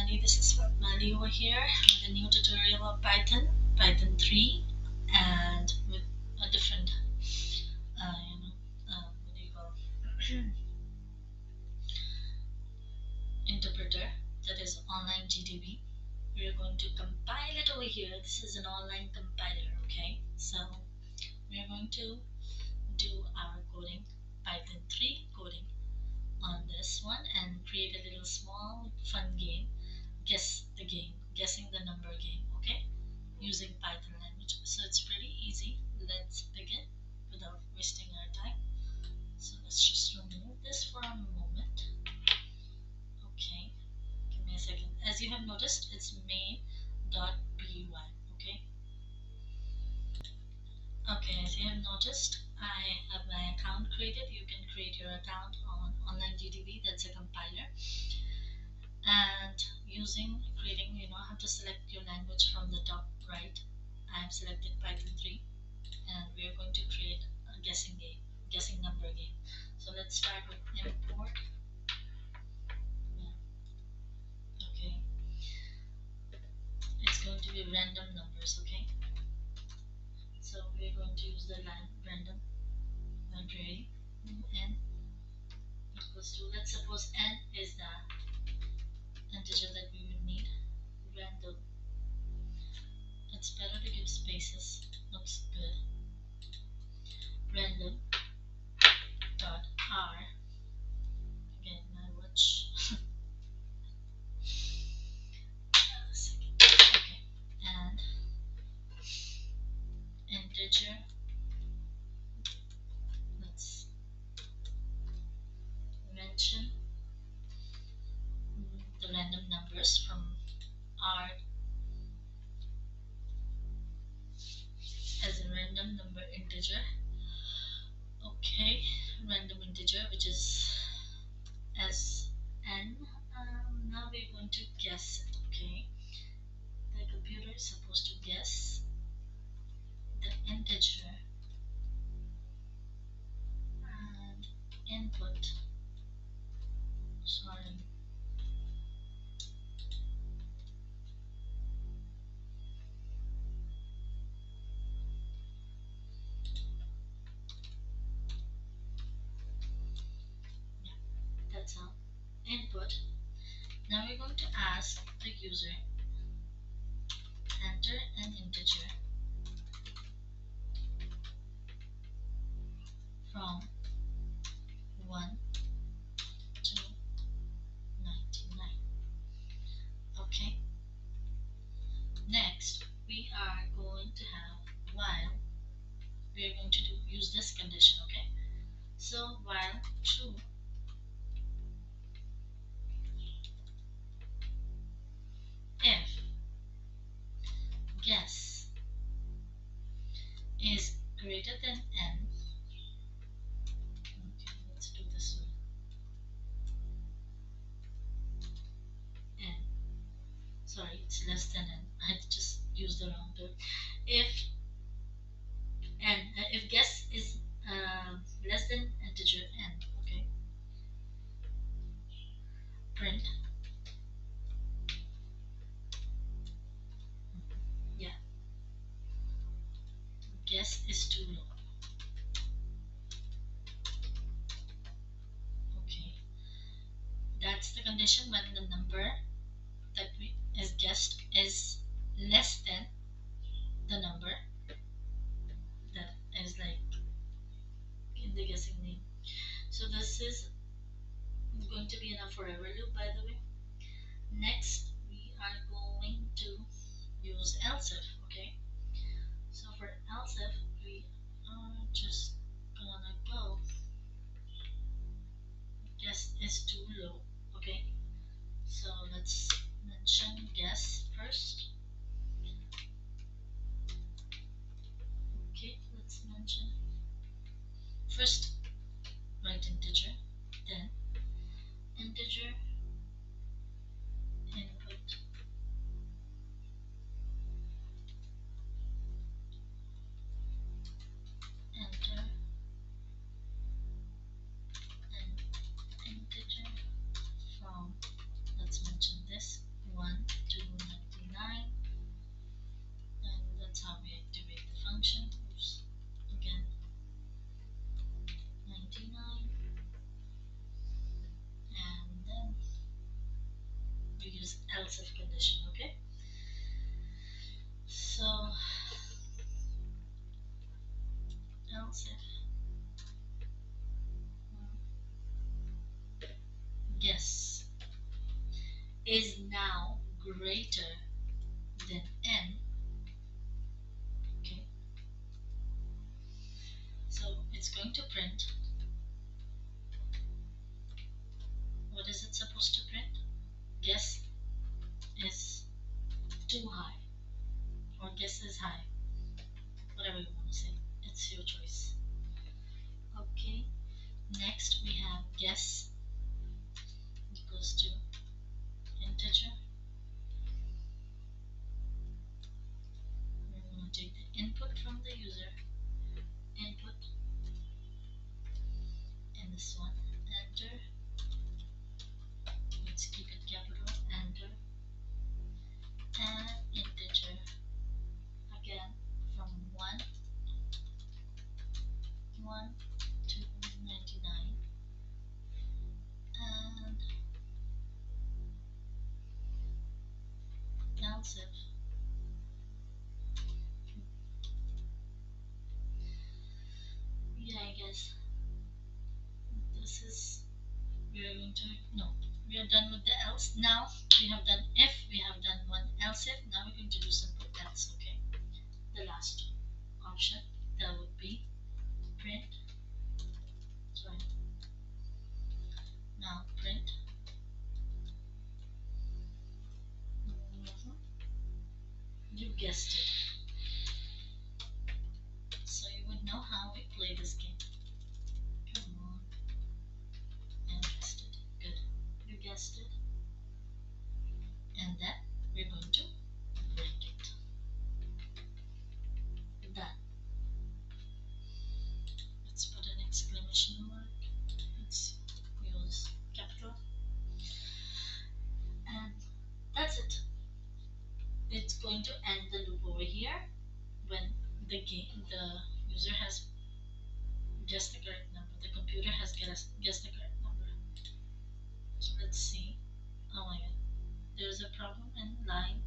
everybody, this is Fatma over here with a new tutorial of Python 3, and with a different, what do you call interpreter, that is online GDB. We are going to compile it over here. This is an online compiler, okay? So we are going to do our coding, Python 3 coding on this one, and create a little small fun game. Guessing the number game, okay, using Python language. So it's pretty easy. Let's begin without wasting our time. So let's just remove this for a moment. Okay, give me a second. As you have noticed, it's main.py. Okay, as you have noticed, I have my account created. You can create your account on online GDB. That's a compiler. And creating, you have to select your language from the top right. I have selected Python 3, and we are going to create a guessing number game. So let's start with import. Okay, it's going to be random numbers. Okay, so we are going to use the random library. N equals to, let's suppose n is the integer that we would need. Random, it's better to give spaces, looks good. Random dot r, again my watch. Okay, and integer, let's mention the random numbers from r as a random number integer. Okay, random integer, which is as n. Now we're going to guess it. Okay, the computer is supposed to guess the integer and input. Sorry. Yeah, that's all. Input. Now we're going to ask the user, enter an integer from 1 to 99. Okay. Next, we are going to have while. We are going to use this condition. Okay. So while true, if guess is greater than n. Okay, let's do this one. N. Sorry, it's less than n. I just used the wrong term. If guess is less than integer n. Okay. Print. Yeah. Guess is too low. Okay. That's the condition when the number that is guessed is less than the number that is like in the guessing name. So this is going to be in a forever loop, by the way. Next, we are going to use else if. Okay, so for else if, we are just gonna go guess is too low. Okay, so let's mention guess first. Okay, let's mention first right integer, then integer input, enter an integer from, let's mention this 1 we use else if condition, okay? So else if guess is now greater than n, okay? So it's going to print, what is it supposed to print? Guess is too high or guess is high, whatever you want to say, it's your choice. Okay, next we have guess equals to integer. We're going to take the input from the user, input, and this one, enter. Let's keep it capital, enter, and integer again from 1 to 99, and else if yeah, I guess this is, we are going to, no, we are done with the else. Now we have done if, we have done one else if, now we're going to do simple else, okay? The last option, that would be print, sorry, now print, you guessed it, so you would know how we play this game. Come on, and guessed it, good, you guessed it, and then we're going to break it. Done. Let's put an exclamation mark. Let's use capital. And that's it. It's going to end the loop over here when the user has guessed the correct number. The computer has guessed the correct number. So let's see. Oh my god. There's a problem in line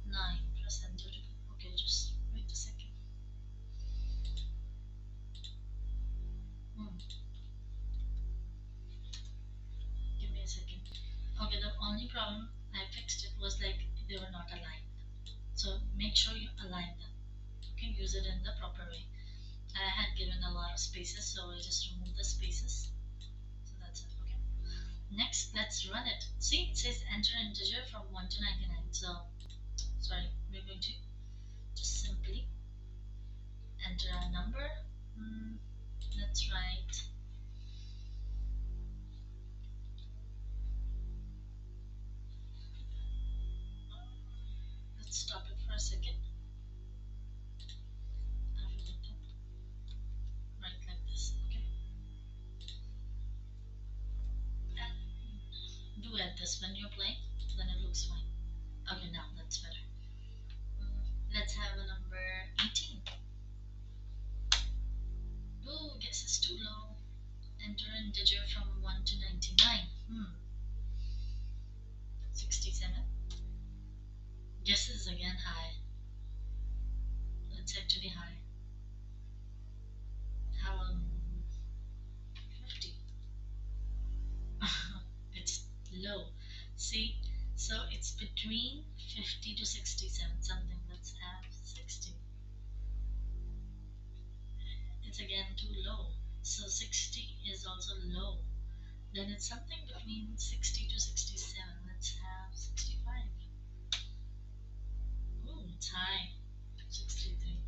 9. Press enter. Okay, just wait a second. Hmm. Give me a second. Okay, the only problem I fixed it was like they were not aligned. So make sure you align them. Okay, use it in the proper way. I had given a lot of spaces, so I just removed the spaces. So that's it, okay. Next, let's run it. See, it says enter integer from 1 to 99. So, sorry, we're going to just simply enter a number. Let's write let's stop it for a second. Write like this, okay? And do add this when you're playing, then it looks fine. Okay, now that's better. Let's have a number 18. Oh, guess it's too low. Enter integer from 1 to 99. 67. Guess is again high. Let's actually high. How 50. It's low. See, so it's between 50 to 67 something. Let's have 60. It's again too low. So 60 is also low. Then it's something between 60 to 67. Let's have 65. Ooh, it's high. 63.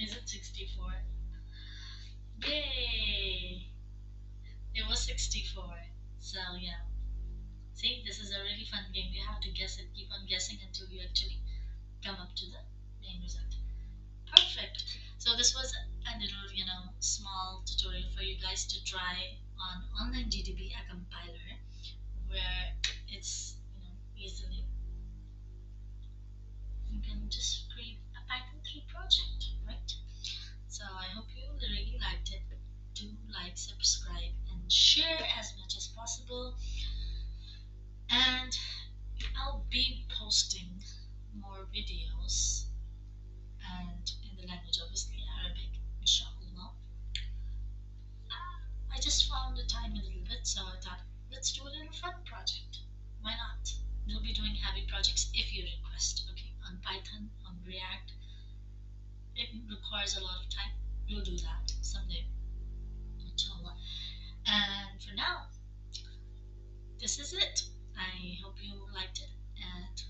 Is it 64? Yay! It was 64. So yeah. See, this is a really fun game. You have to guess it. Keep on guessing until you actually come up to the main result. Perfect. So this was a little, small tutorial for you guys to try on online GDB, a compiler where it's, easily you can just create a Python 3 project, right? So I hope you really liked it. Do like, subscribe, and share as much as possible. let's do a little fun project. Why not? We'll be doing heavy projects if you request. Okay, on Python, on React, it requires a lot of time. We'll do that someday, inshallah. And for now, this is it. I hope you liked it, and